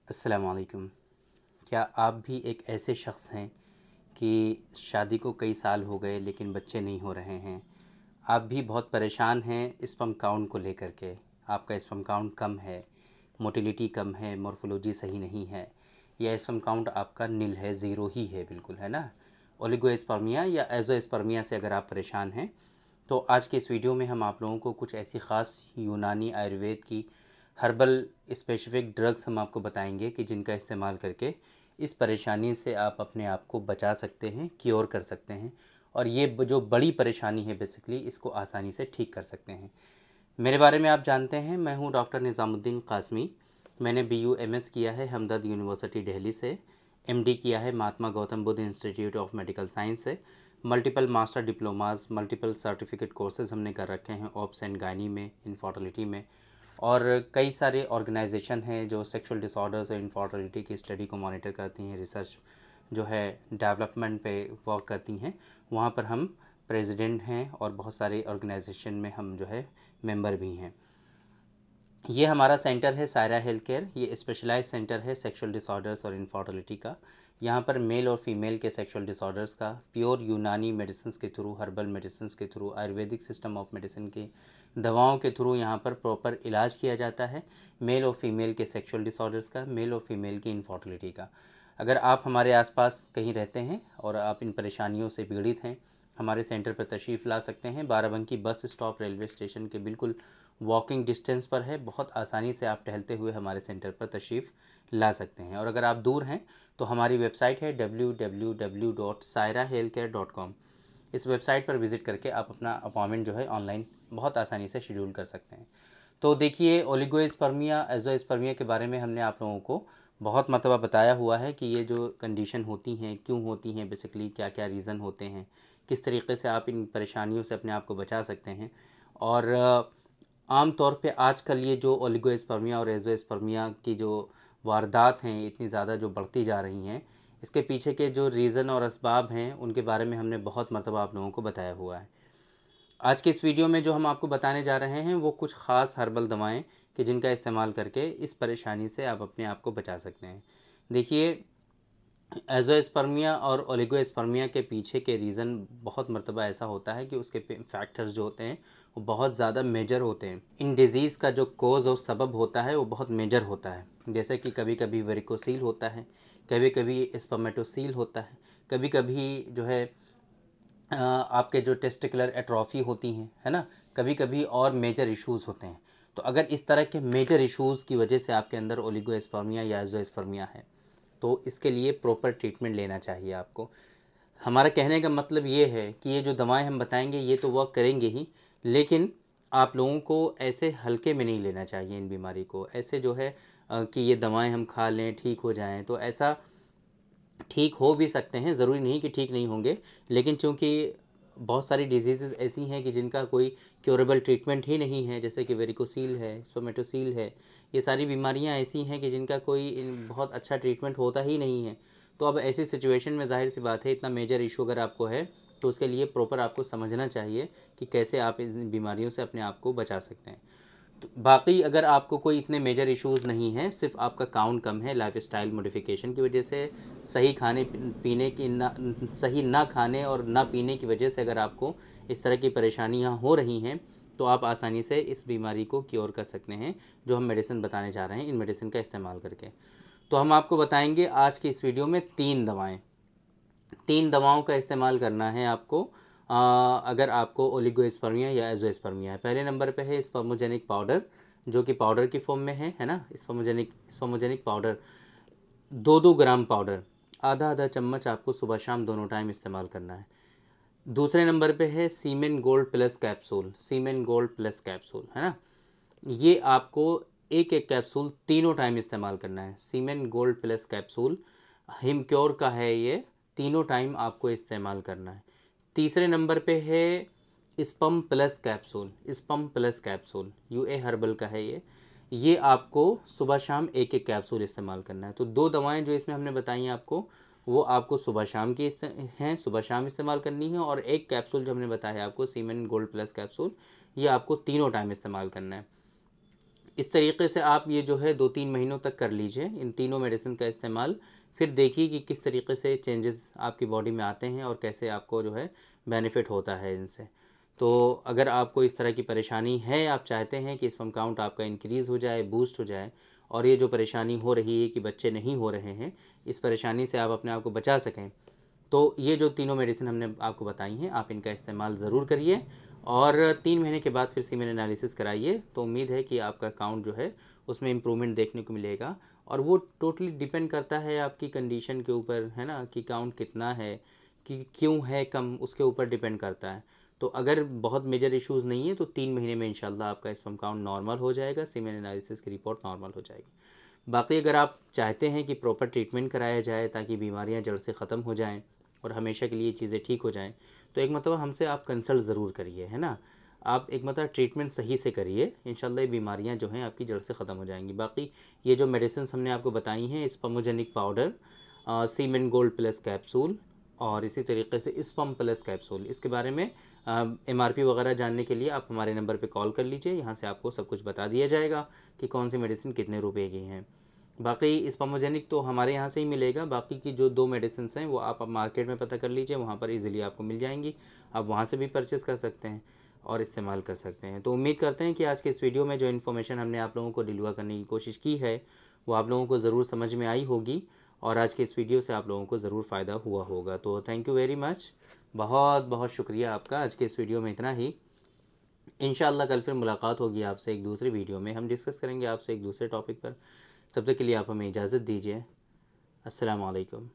अस्सलामुअलैकुम। क्या आप भी एक ऐसे शख्स हैं कि शादी को कई साल हो गए लेकिन बच्चे नहीं हो रहे हैं? आप भी बहुत परेशान हैं स्पर्म काउंट को लेकर के। आपका स्पर्म काउंट कम है, मोटिलिटी कम है, मॉर्फोलॉजी सही नहीं है, या स्पर्म काउंट आपका नील है, ज़ीरो ही है, बिल्कुल, है ना? ओलिगोस्पर्मिया या एज़ोस्पर्मिया से अगर आप परेशान हैं तो आज के इस वीडियो में हम आप लोगों को कुछ ऐसी ख़ास यूनानी आयुर्वेद की हर्बल स्पेसिफिक ड्रग्स हम आपको बताएंगे कि जिनका इस्तेमाल करके इस परेशानी से आप अपने आप को बचा सकते हैं, क्योर कर सकते हैं, और ये जो बड़ी परेशानी है बेसिकली इसको आसानी से ठीक कर सकते हैं। मेरे बारे में आप जानते हैं, मैं हूं डॉक्टर निज़ामुद्दीन कासमी। मैंने BUMS किया है हमदर्द यूनिवर्सिटी दिल्ली से, MD किया है Mahatma Gautam Buddha institute of medical science से, multiple master diplomas, multiple certificate courses हमने कर रखे हैं ऑब्स एंड गायनी में, इनफर्टिलिटी में, और कई सारे ऑर्गेनाइजेशन हैं जो सेक्सुअल डिसऑर्डर्स और इनफर्टिलिटी की स्टडी को मॉनिटर करती हैं, रिसर्च जो है डेवलपमेंट पे वर्क करती हैं। वहाँ पर हम प्रेसिडेंट हैं और बहुत सारे ऑर्गेनाइजेशन में हम जो है मेंबर भी हैं। ये हमारा सेंटर है सायरा हेल्थ केयर। ये स्पेशलाइज सेंटर है सेक्सुअल डिसऑर्डर्स और इनफर्टिलिटी का। यहाँ पर मेल और फीमेल के सेक्सुअल डिसऑर्डर्स का प्योर यूनानी मेडिसिन के थ्रू, हर्बल मेडिसिन के through, Ayurvedic system of medicine की दवाओं के थ्रू यहाँ पर प्रॉपर इलाज किया जाता है मेल और फीमेल के सेक्सुअल डिसऑर्डर्स का, मेल और फीमेल की इनफर्टिलिटी का। अगर आप हमारे आसपास कहीं रहते हैं और आप इन परेशानियों से पीड़ित हैं, हमारे सेंटर पर तशरीफ़ ला सकते हैं। Barabanki bus stop railway station के बिल्कुल वॉकिंग डिस्टेंस पर है। बहुत आसानी से आप टहलते हुए हमारे सेंटर पर तशरीफ़ ला सकते हैं। और अगर आप दूर हैं तो हमारी वेबसाइट है www.sairahealthcare.com। इस वेबसाइट पर विज़िट करके आप अपना अपॉइंटमेंट जो है ऑनलाइन बहुत आसानी से शेड्यूल कर सकते हैं। तो देखिए, ओलिगोस्पर्मिया एज़ोस्पर्मिया के बारे में हमने आप लोगों को बहुत मरतबा बताया हुआ है कि ये जो कंडीशन होती हैं क्यों होती हैं, बेसिकली क्या क्या रीज़न होते हैं, किस तरीके से आप इन परेशानियों से अपने आप को बचा सकते हैं। और आम तौर पे आजकल ये जो ओलिगोस्पर्मिया और एज़ोस्पर्मिया की जो वारदात हैं इतनी ज़्यादा जो बढ़ती जा रही हैं, इसके पीछे के जो रीज़न और असबाब हैं उनके बारे में हमने बहुत मरतबा आप लोगों को बताया हुआ है। आज के इस वीडियो में जो हम आपको बताने जा रहे हैं वो कुछ ख़ास हर्बल दवाएं कि जिनका इस्तेमाल करके इस परेशानी से आप अपने आप को बचा सकते हैं। देखिए, एज़ोस्पर्मिया और ओलिगोस्पर्मिया के पीछे के रीज़न बहुत मरतबा ऐसा होता है कि उसके फैक्टर्स जो होते हैं वो बहुत ज़्यादा मेजर होते हैं। इन डिज़ीज़ का जो कोज़ और सबब होता है वो बहुत मेजर होता है। जैसे कि कभी कभी वेरिकोसील होता है, कभी कभी स्पर्मेटोसील होता है, कभी कभी जो है आपके जो टेस्टिकुलर एट्रोफी होती हैं, है ना, कभी कभी और मेजर इश्यूज़ होते हैं। तो अगर इस तरह के मेजर इश्यूज़ की वजह से आपके अंदर ओलिगोस्पर्मिया या एज़ोस्पर्मिया है तो इसके लिए प्रॉपर ट्रीटमेंट लेना चाहिए आपको। हमारा कहने का मतलब ये है कि ये जो दवाएं हम बताएंगे ये तो वर्क करेंगे ही, लेकिन आप लोगों को ऐसे हल्के में नहीं लेना चाहिए इन बीमारी को। ऐसे जो है कि ये दवाएं हम खा लें ठीक हो जाएं, तो ऐसा ठीक हो भी सकते हैं, ज़रूरी नहीं कि ठीक नहीं होंगे। लेकिन चूँकि बहुत सारी डिजीज़ ऐसी हैं कि जिनका कोई क्योरेबल ट्रीटमेंट ही नहीं है, जैसे कि वेरिकोसील है, स्पर्मेटोसील है, ये सारी बीमारियां ऐसी हैं कि जिनका कोई बहुत अच्छा ट्रीटमेंट होता ही नहीं है। तो अब ऐसी सिचुएशन में ज़ाहिर सी बात है, इतना मेजर इशू अगर आपको है तो उसके लिए प्रॉपर आपको समझना चाहिए कि कैसे आप इन बीमारियों से अपने आप को बचा सकते हैं। तो बाकी अगर आपको कोई इतने मेजर इश्यूज़ नहीं हैं, सिर्फ आपका काउंट कम है लाइफस्टाइल मॉडिफिकेशन की वजह से, सही खाने पीने की ना सही ना खाने और ना पीने की वजह से अगर आपको इस तरह की परेशानियां हो रही हैं, तो आप आसानी से इस बीमारी को क्योर कर सकते हैं जो हम मेडिसिन बताने जा रहे हैं इन मेडिसिन का इस्तेमाल करके। तो हम आपको बताएंगे आज की इस वीडियो में 3 दवाएँ। 3 दवाओं का इस्तेमाल करना है आपको अगर आपको ओलिगोस्पर्मिया या एज़ोस्पर्मिया है। पहले नंबर पे है स्पर्मोजेनिक पाउडर, जो कि पाउडर की फॉर्म में है ना। स्पर्मोजेनिक पाउडर 2-2 ग्राम पाउडर, आधा आधा चम्मच आपको सुबह शाम दोनों टाइम इस्तेमाल करना है। दूसरे नंबर पे है सीमेन गोल्ड प्लस कैप्सूल, सीमेन गोल्ड प्लस कैप्सूल, है ना। ये आपको एक एक कैप्सूल तीनों टाइम इस्तेमाल करना है। सीमेन गोल्ड प्लस कैप्सूल हिमक्योर का है, ये तीनों टाइम आपको इस्तेमाल करना है। तीसरे नंबर पे है Speman plus capsule, Speman plus capsule UA herbal का है ये आपको सुबह शाम एक एक कैप्सूल इस्तेमाल करना है। तो 2 दवाएं जो इसमें हमने बताई हैं आपको, वो आपको सुबह शाम की हैं, सुबह शाम इस्तेमाल करनी है। और एक कैप्सूल जो हमने बताया आपको सीमेन गोल्ड प्लस कैप्सूल, ये आपको तीनों टाइम इस्तेमाल करना है। इस तरीके से आप ये जो है 2-3 महीनों तक कर लीजिए इन तीनों मेडिसिन का इस्तेमाल। फिर देखिए कि किस तरीके से चेंजेस आपकी बॉडी में आते हैं और कैसे आपको जो है बेनिफिट होता है इनसे। तो अगर आपको इस तरह की परेशानी है, आप चाहते हैं कि स्पर्म काउंट आपका इंक्रीज़ हो जाए, बूस्ट हो जाए, और ये जो परेशानी हो रही है कि बच्चे नहीं हो रहे हैं, इस परेशानी से आप अपने आप को बचा सकें, तो ये जो तीनों मेडिसिन हमने आपको बताई हैं, आप इनका इस्तेमाल ज़रूर करिए। और 3 महीने के बाद फिर सीमेन एनालिसिस कराइए, तो उम्मीद है कि आपका काउंट जो है उसमें इम्प्रूवमेंट देखने को मिलेगा। और वो टोटली डिपेंड करता है आपकी कंडीशन के ऊपर, है ना, कि काउंट कितना है, कि क्यों है कम, उसके ऊपर डिपेंड करता है। तो अगर बहुत मेजर इश्यूज़ नहीं है तो 3 महीने में इंशाल्लाह आपका स्पर्म काउंट नॉर्मल हो जाएगा, सीमेन एनालिसिस की रिपोर्ट नॉर्मल हो जाएगी। बाकी अगर आप चाहते हैं कि प्रॉपर ट्रीटमेंट कराया जाए ताकि बीमारियां जड़ से ख़त्म हो जाएं और हमेशा के लिए चीज़ें ठीक हो जाएं, तो एक मतलब हमसे आप कंसल्ट ज़रूर करिए, है ना। आप एक मतलब ट्रीटमेंट सही से करिए, इंशाल्लाह ये बीमारियां जो हैं आपकी जड़ से ख़त्म हो जाएंगी। बाकी ये जो मेडिसिन हमने आपको बताई हैं, स्पर्मोजेनिक पाउडर, सीमेन गोल्ड प्लस कैप्सूल, और इसी तरीके से स्पर्म प्लस कैप्सूल, इसके बारे में MRP वगैरह जानने के लिए आप हमारे नंबर पे कॉल कर लीजिए। यहाँ से आपको सब कुछ बता दिया जाएगा कि कौन सी मेडिसिन कितने रुपए की हैं। बाकी स्पर्मोजेनिक तो हमारे यहाँ से ही मिलेगा, बाकी की जो 2 मेडिसिन हैं वो आप मार्केट में पता कर लीजिए, वहाँ पर इजीली आपको मिल जाएंगी। आप वहाँ से भी परचेज़ कर सकते हैं और इस्तेमाल कर सकते हैं। तो उम्मीद करते हैं कि आज के इस वीडियो में जो इन्फॉर्मेशन हमने आप लोगों को डिलीवर करने की कोशिश की है वो आप लोगों को ज़रूर समझ में आई होगी, और आज के इस वीडियो से आप लोगों को ज़रूर फ़ायदा हुआ होगा। तो थैंक यू वेरी मच, बहुत बहुत शुक्रिया आपका। आज के इस वीडियो में इतना ही। इंशाअल्लाह कल फिर मुलाकात होगी आपसे एक दूसरे वीडियो में, हम डिस्कस करेंगे आपसे एक दूसरे टॉपिक पर। तब तक के लिए आप हमें इजाज़त दीजिए। अस्सलाम वालेकुम।